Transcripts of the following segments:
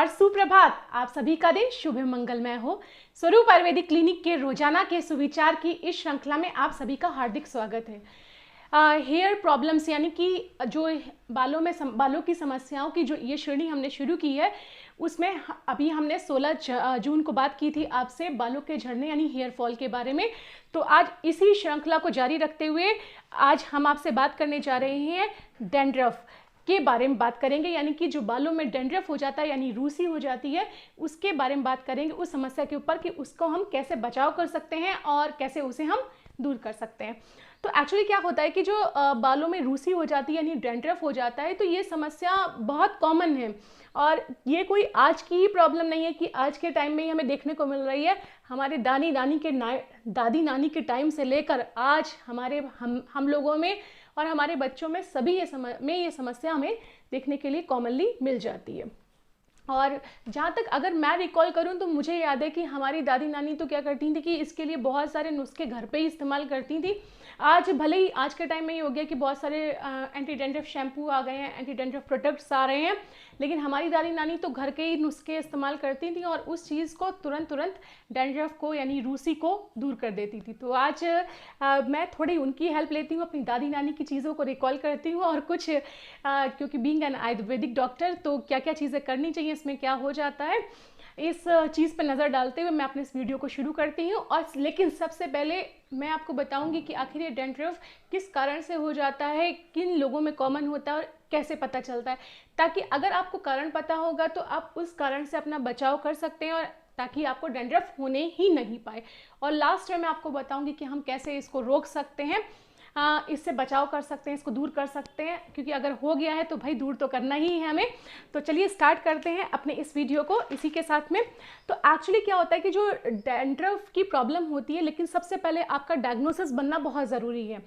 और सुप्रभात। आप सभी का दिन शुभ मंगलमय हो। स्वरूप आयुर्वेदिक क्लिनिक के रोजाना के सुविचार की इस श्रृंखला में आप सभी का हार्दिक स्वागत है। हेयर प्रॉब्लम्स यानी कि जो बालों की समस्याओं की जो ये श्रेणी हमने शुरू की है, उसमें अभी हमने 16 जून को बात की थी आपसे बालों के झड़ने यानी हेयर फॉल के बारे में। तो आज इसी श्रृंखला को जारी रखते हुए आज हम आपसे बात करने जा रहे हैं डैंड्रफ के बारे में बात करेंगे, यानी कि जो बालों में डैंड्रफ हो जाता है यानी रूसी हो जाती है, उसके बारे में बात करेंगे, उस समस्या के ऊपर कि उसको हम कैसे बचाव कर सकते हैं और कैसे उसे हम दूर कर सकते हैं। तो एक्चुअली क्या होता है कि जो बालों में रूसी हो जाती है यानी डैंड्रफ हो जाता है, तो ये समस्या बहुत कॉमन है और ये कोई आज की ही प्रॉब्लम नहीं है कि आज के टाइम में ही हमें देखने को मिल रही है। हमारे दादी नानी के टाइम से लेकर आज हम लोगों में और हमारे बच्चों में सभी ये समस्या हमें देखने के लिए कॉमनली मिल जाती है। और जहाँ तक अगर मैं रिकॉल करूँ तो मुझे याद है कि हमारी दादी नानी तो क्या करती थी कि इसके लिए बहुत सारे नुस्खे घर पे ही इस्तेमाल करती थी। आज भले ही आज के टाइम में ये हो गया कि बहुत सारे एंटी डैंड्रफ शैम्पू आ गए हैं, एंटी डैंड्रफ प्रोडक्ट्स आ रहे हैं, लेकिन हमारी दादी नानी तो घर के ही नुस्खे इस्तेमाल करती थी और उस चीज़ को तुरंत डैंड्रफ को यानी रूसी को दूर कर देती थी। तो आज मैं थोड़ी उनकी हेल्प लेती हूँ, अपनी दादी नानी की चीज़ों को रिकॉल करती हूँ और कुछ क्योंकि बीइंग एन आयुर्वेदिक डॉक्टर तो क्या क्या चीज़ें करनी चाहिए, इसमें क्या हो जाता है, इस चीज़ पर नज़र डालते हुए मैं अपने इस वीडियो को शुरू करती हूँ। और लेकिन सबसे पहले मैं आपको बताऊंगी कि आखिर ये डैंड्रफ किस कारण से हो जाता है, किन लोगों में कॉमन होता है और कैसे पता चलता है, ताकि अगर आपको कारण पता होगा तो आप उस कारण से अपना बचाव कर सकते हैं और ताकि आपको डैंड्रफ होने ही नहीं पाए। और लास्ट में मैं आपको बताऊंगी कि हम कैसे इसको रोक सकते हैं, इससे बचाव कर सकते हैं, इसको दूर कर सकते हैं, क्योंकि अगर हो गया है तो भाई दूर तो करना ही है हमें। तो चलिए स्टार्ट करते हैं अपने इस वीडियो को इसी के साथ में। तो एक्चुअली क्या होता है कि जो डैंड्रफ की प्रॉब्लम होती है, लेकिन सबसे पहले आपका डायग्नोसिस बनना बहुत ज़रूरी है।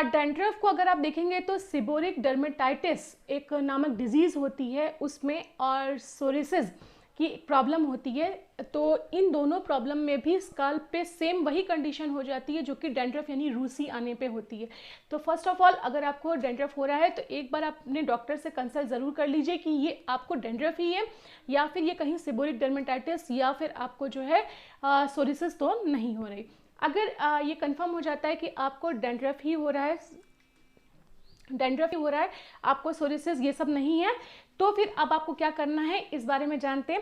डैंड्रफ को अगर आप देखेंगे तो सीबोरिक डर्मेटाइटिस एक नामक डिजीज़ होती है उसमें, और सोरियासिस की प्रॉब्लम होती है। तो इन दोनों प्रॉब्लम में भी स्काल्प पे सेम वही कंडीशन हो जाती है जो कि डैंड्रफ यानी रूसी आने पे होती है। तो फर्स्ट ऑफ ऑल अगर आपको डैंड्रफ हो रहा है तो एक बार आप अपने डॉक्टर से कंसल्ट ज़रूर कर लीजिए कि ये आपको डैंड्रफ ही है या फिर ये कहीं सीबोरिक डर्मेटाइटिस या फिर आपको जो है सोरियासिस तो नहीं हो रही। अगर ये कंफर्म हो जाता है कि आपको डैंड्रफ ही हो रहा है, आपको सोरियासिस ये सब नहीं है, तो फिर अब आपको क्या करना है इस बारे में जानते हैं।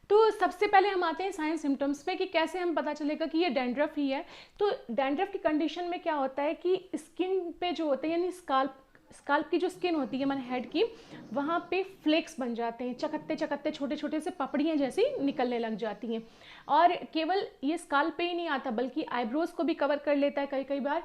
तो सबसे पहले हम आते हैं साइन सिम्टम्स पे कि कैसे हम पता चलेगा कि ये डैंड्रफ ही है। तो डैंड्रफ की कंडीशन में क्या होता है कि स्किन पे जो होते हैं यानी स्काल्प की जो स्किन होती है मैंने हेड की, वहाँ पे फ्लेक्स बन जाते हैं, चकत्ते छोटे छोटे से पपड़ियाँ जैसी निकलने लग जाती हैं। और केवल ये स्काल्प पे ही नहीं आता बल्कि आईब्रोज को भी कवर कर लेता है कई बार।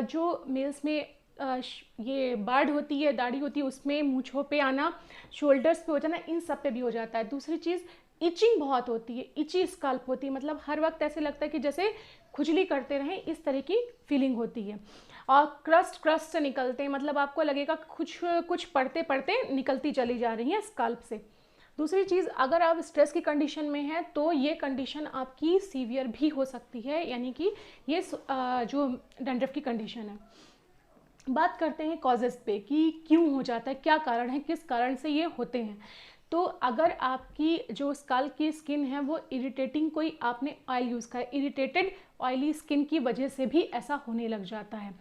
जो मेल्स में ये बार्ड होती है, दाढ़ी होती है, उसमें मूंछों पे आना, शोल्डर्स पे हो जाना, इन सब पे भी हो जाता है। दूसरी चीज़ इचिंग बहुत होती है, इची स्काल्प होती है, मतलब हर वक्त ऐसे लगता है कि जैसे खुजली करते रहें, इस तरह की फीलिंग होती है। और क्रस्ट से निकलते हैं, मतलब आपको लगेगा कुछ पढ़ते पढ़ते निकलती चली जा रही है स्काल्प से। दूसरी चीज़, अगर आप स्ट्रेस की कंडीशन में हैं तो ये कंडीशन आपकी सीवियर भी हो सकती है, यानी कि ये जो डैंड्रफ की कंडीशन है। बात करते हैं कॉजेज़ पे कि क्यों हो जाता है, क्या कारण है, किस कारण से ये होते हैं। तो अगर आपकी जो स्काल्प की स्किन है वो इरिटेटिंग, कोई आपने ऑयल यूज़ करा, इरिटेटेड ऑयली स्किन की वजह से भी ऐसा होने लग जाता है,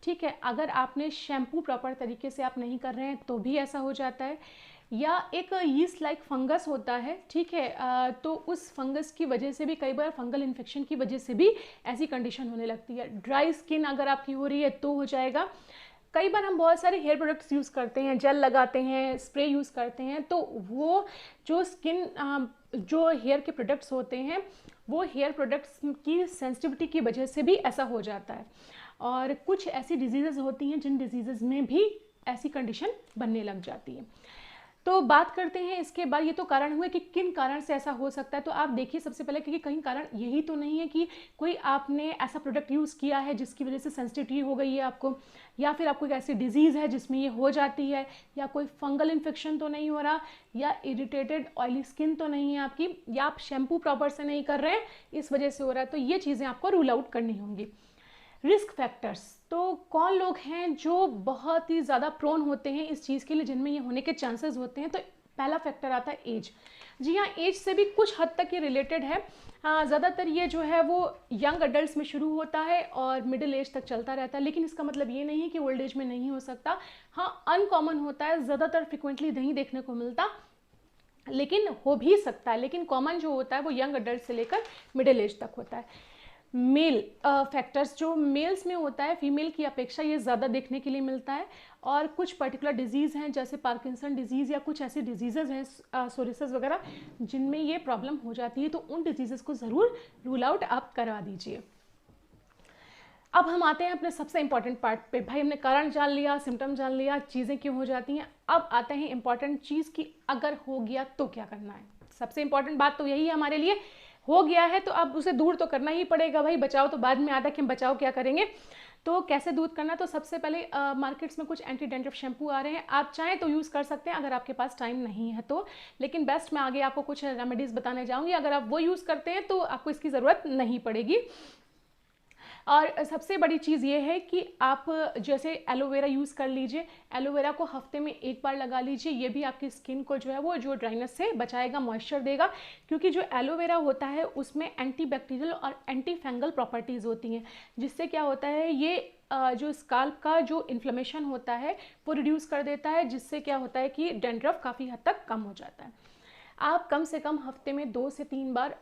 ठीक है। अगर आपने शैम्पू प्रॉपर तरीके से आप नहीं कर रहे हैं तो भी ऐसा हो जाता है। या एक यीस्ट लाइक फंगस होता है, ठीक है, तो उस फंगस की वजह से भी कई बार फंगल इन्फेक्शन की वजह से भी ऐसी कंडीशन होने लगती है। ड्राई स्किन अगर आपकी हो रही है तो हो जाएगा। कई बार हम बहुत सारे हेयर प्रोडक्ट्स यूज़ करते हैं, जेल लगाते हैं, स्प्रे यूज़ करते हैं, तो वो जो जो हेयर के प्रोडक्ट्स होते हैं वो हेयर प्रोडक्ट्स की सेंसिटिविटी की वजह से भी ऐसा हो जाता है। और कुछ ऐसी डिजीज़ेज़ होती हैं जिन डिजीज़ेज़ में भी ऐसी कंडीशन बनने लग जाती है। तो बात करते हैं इसके बाद, ये तो कारण हुए कि किन कारण से ऐसा हो सकता है। तो आप देखिए सबसे पहले कि कहीं कारण यही तो नहीं है कि कोई आपने ऐसा प्रोडक्ट यूज़ किया है जिसकी वजह से सेंसिटिविटी हो गई है आपको, या फिर आपको एक ऐसी डिजीज़ है जिसमें ये हो जाती है, या कोई फंगल इन्फेक्शन तो नहीं हो रहा, या इरिटेटेड ऑयली स्किन तो नहीं है आपकी, या आप शैम्पू प्रॉपर से नहीं कर रहे हैं इस वजह से हो रहा है। तो ये चीज़ें आपको रूल आउट करनी होंगी। रिस्क फैक्टर्स, तो कौन लोग हैं जो बहुत ही ज़्यादा प्रोन होते हैं इस चीज़ के लिए, जिनमें ये होने के चांसेस होते हैं। तो पहला फैक्टर आता है एज। जी हाँ, एज से भी कुछ हद तक ये रिलेटेड है। ज़्यादातर ये जो है वो यंग अडल्ट में शुरू होता है और मिडिल एज तक चलता रहता है, लेकिन इसका मतलब ये नहीं है कि ओल्ड एज में नहीं हो सकता। हाँ, अनकॉमन होता है, ज़्यादातर फ्रिक्वेंटली नहीं देखने को मिलता, लेकिन हो भी सकता है। लेकिन कॉमन जो होता है वो यंग अडल्ट से लेकर मिडिल एज तक होता है। मेल फैक्टर्स जो मेल्स में होता है फीमेल की अपेक्षा ये ज़्यादा देखने के लिए मिलता है, और कुछ पर्टिकुलर डिजीज़ हैं जैसे पार्किंसन डिजीज़ या कुछ ऐसी डिजीज़ेज़ हैं सोरियासिस वगैरह जिनमें ये प्रॉब्लम हो जाती है, तो उन डिजीज़ेज़ को ज़रूर रूल आउट आप करवा दीजिए। अब हम आते हैं अपने सबसे इंपॉर्टेंट पार्ट पे। भाई हमने कारण जान लिया, सिम्टम जान लिया, चीज़ें क्यों हो जाती हैं, अब आते हैं इंपॉर्टेंट चीज़ कि अगर हो गया तो क्या करना है। सबसे इंपॉर्टेंट बात तो यही है हमारे लिए, हो गया है तो अब उसे दूर तो करना ही पड़ेगा। भाई बचाओ तो बाद में आता है कि हम बचाओ क्या करेंगे, तो कैसे दूर करना। तो सबसे पहले मार्केट्स में कुछ एंटी डैंड्रफ शैम्पू आ रहे हैं, आप चाहें तो यूज़ कर सकते हैं अगर आपके पास टाइम नहीं है तो, लेकिन बेस्ट मैं आगे आपको कुछ रेमेडीज़ बताने जाऊँगी। अगर आप वो यूज़ करते हैं तो आपको इसकी ज़रूरत नहीं पड़ेगी। और सबसे बड़ी चीज़ ये है कि आप जैसे एलोवेरा यूज़ कर लीजिए, एलोवेरा को हफ्ते में एक बार लगा लीजिए, ये भी आपकी स्किन को जो है वो जो ड्राइनेस से बचाएगा, मॉइस्चर देगा, क्योंकि जो एलोवेरा होता है उसमें एंटी बैक्टीरियल और एंटी फंगल प्रॉपर्टीज़ होती हैं, जिससे क्या होता है ये जो स्काल्प का जो इन्फ्लेमेशन होता है वो रिड्यूस कर देता है, जिससे क्या होता है कि डैंड्रफ काफ़ी हद तक कम हो जाता है। आप कम से कम हफ्ते में 2 से 3 बार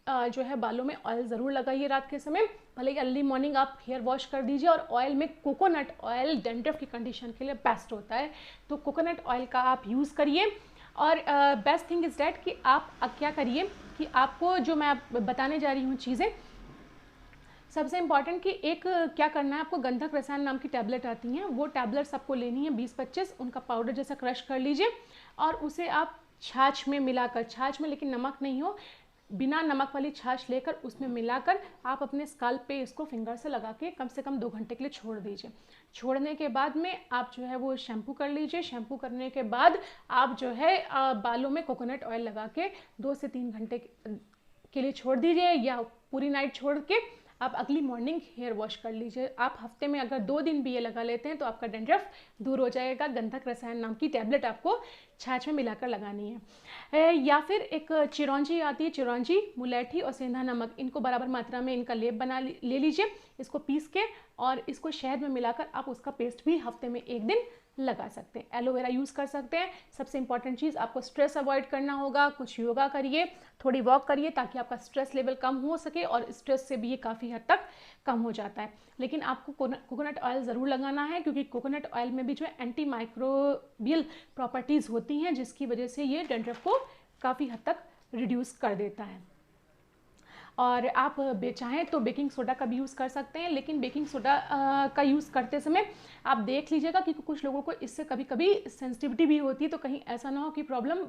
जो है बालों में ऑयल ज़रूर लगाइए रात के समय, भले ही अर्ली मॉर्निंग आप हेयर वॉश कर दीजिए। और ऑयल में कोकोनट ऑयल डैंड्रफ की कंडीशन के लिए बेस्ट होता है, तो कोकोनट ऑयल का आप यूज़ करिए। और बेस्ट थिंग इज़ डैट कि आप क्या करिए कि आपको जो मैं बताने जा रही हूँ चीज़ें, सबसे इम्पॉर्टेंट कि एक क्या करना है आपको, गंधक रसायन नाम की टैबलेट आती हैं, वो टैबलेट्स आपको लेनी है 20-25, उनका पाउडर जैसा क्रश कर लीजिए और उसे आप छाछ में मिलाकर, छाछ में लेकिन नमक नहीं हो, बिना नमक वाली छाछ लेकर उसमें मिलाकर आप अपने स्काल्प पे इसको फिंगर से लगा के कम से कम 2 घंटे के लिए छोड़ दीजिए। छोड़ने के बाद में आप जो है वो शैम्पू कर लीजिए। शैम्पू करने के बाद आप जो है बालों में कोकोनट ऑयल लगा के 2 से 3 घंटे के लिए छोड़ दीजिए, या पूरी नाइट छोड़ के आप अगली मॉर्निंग हेयर वॉश कर लीजिए। आप हफ्ते में अगर 2 दिन भी ये लगा लेते हैं तो आपका डैंड्रफ दूर हो जाएगा। गंधक रसायन नाम की टैबलेट आपको छाछ में मिलाकर लगानी है। या फिर एक चिरौंजी आती है, चिरौंजी, मुलेठी और सेंधा नमक, इनको बराबर मात्रा में इनका लेप बना ले लीजिए, इसको पीस के और इसको शहद में मिलाकर आप उसका पेस्ट भी हफ्ते में 1 दिन लगा सकते हैं। एलोवेरा यूज़ कर सकते हैं। सबसे इंपॉर्टेंट चीज़, आपको स्ट्रेस अवॉइड करना होगा, कुछ योगा करिए, थोड़ी वॉक करिए ताकि आपका स्ट्रेस लेवल कम हो सके, और स्ट्रेस से भी ये काफ़ी हद तक कम हो जाता है। लेकिन आपको कोकोनट ऑयल ज़रूर लगाना है, क्योंकि कोकोनट ऑयल में भी जो है एंटी माइक्रोबियल प्रॉपर्टीज़ होती हैं, जिसकी वजह से ये डैंड्रफ को काफ़ी हद तक रिड्यूस कर देता है। और आप चाहें तो बेकिंग सोडा का भी यूज़ कर सकते हैं, लेकिन बेकिंग सोडा का यूज़ करते समय आप देख लीजिएगा कि कुछ लोगों को इससे कभी कभी सेंसिटिविटी भी होती है, तो कहीं ऐसा ना हो कि प्रॉब्लम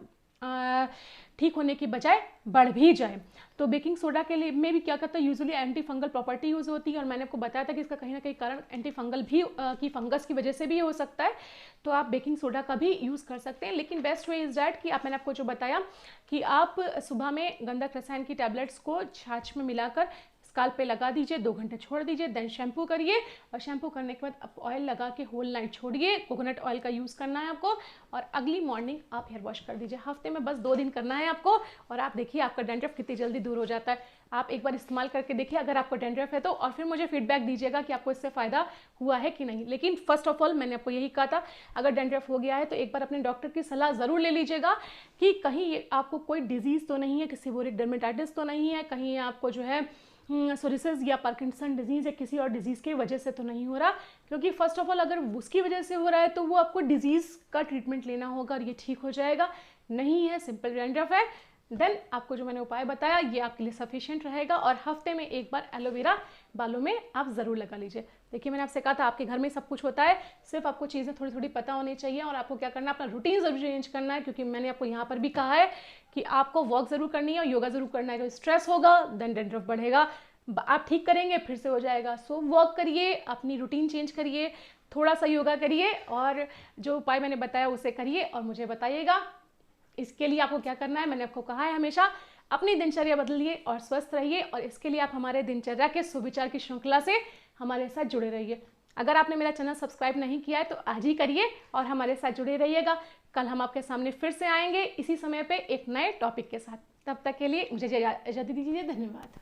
ठीक होने की बजाय बढ़ भी जाए। तो बेकिंग सोडा के लिए में भी क्या करता है, usually anti fungal property use होती है, और मैंने आपको बताया था कि इसका कहीं ना कहीं कारण एंटी फंगल भी की फंगस की वजह से भी हो सकता है, तो आप बेकिंग सोडा का भी यूज़ कर सकते हैं। लेकिन बेस्ट वे इज़ डैट कि मैंने आपको जो बताया कि आप सुबह में गंधक रसायन की टैबलेट्स को छाछ में मिलाकर स्काल्प पे लगा दीजिए, 2 घंटे छोड़ दीजिए, देन शैम्पू करिए, और शैम्पू करने के बाद आप ऑयल लगा के होल नाइट छोड़िए। कोकोनट ऑयल का यूज़ करना है आपको, और अगली मॉर्निंग आप हेयर वॉश कर दीजिए। हफ्ते में बस 2 दिन करना है आपको, और आप देखिए आपका डैंड्रफ कितनी जल्दी दूर हो जाता है। आप एक बार इस्तेमाल करके देखिए अगर आपको डैंड्रफ है तो, और फिर मुझे फीडबैक दीजिएगा कि आपको इससे फ़ायदा हुआ है कि नहीं। लेकिन फर्स्ट ऑफ ऑल मैंने आपको यही कहा था, अगर डैंड्रफ हो गया है तो एक बार अपने डॉक्टर की सलाह ज़रूर ले लीजिएगा कि कहीं आपको कोई डिजीज़ तो नहीं है, किसी सेबोरिक डर्मेटाइटिस तो नहीं है, कहीं आपको जो है सोरियासिस या पार्किंसन डिजीज़ या किसी और डिजीज़ की वजह से तो नहीं हो रहा। क्योंकि फर्स्ट ऑफ ऑल अगर उसकी वजह से हो रहा है तो वो आपको डिजीज़ का ट्रीटमेंट लेना होगा और ये ठीक हो जाएगा। नहीं है, सिंपल डैंड्रफ है, देन आपको जो मैंने उपाय बताया ये आपके लिए सफिशिएंट रहेगा। और हफ्ते में एक बार एलोवेरा बालों में आप ज़रूर लगा लीजिए। देखिए मैंने आपसे कहा था आपके घर में सब कुछ होता है, सिर्फ आपको चीज़ें थोड़ी थोड़ी पता होनी चाहिए, और आपको क्या करना है, अपना रूटीन ज़रूर चेंज करना है। क्योंकि मैंने आपको यहाँ पर भी कहा है कि आपको वॉक ज़रूर करनी है और योगा ज़रूर करना है। जो स्ट्रेस होगा देन डैंड्रफ बढ़ेगा, आप ठीक करेंगे फिर से हो जाएगा। सो वॉक करिए, अपनी रूटीन चेंज करिए, थोड़ा सा योगा करिए, और जो उपाय मैंने बताया उसे करिए और मुझे बताइएगा। इसके लिए आपको क्या करना है, मैंने आपको कहा है हमेशा अपनी दिनचर्या बदलिए और स्वस्थ रहिए, और इसके लिए आप हमारे दिनचर्या के सुविचार की श्रृंखला से हमारे साथ जुड़े रहिए। अगर आपने मेरा चैनल सब्सक्राइब नहीं किया है तो आज ही करिए और हमारे साथ जुड़े रहिएगा। कल हम आपके सामने फिर से आएंगे इसी समय पे एक नए टॉपिक के साथ। तब तक के लिए मुझे इजाज़त दीजिए। धन्यवाद।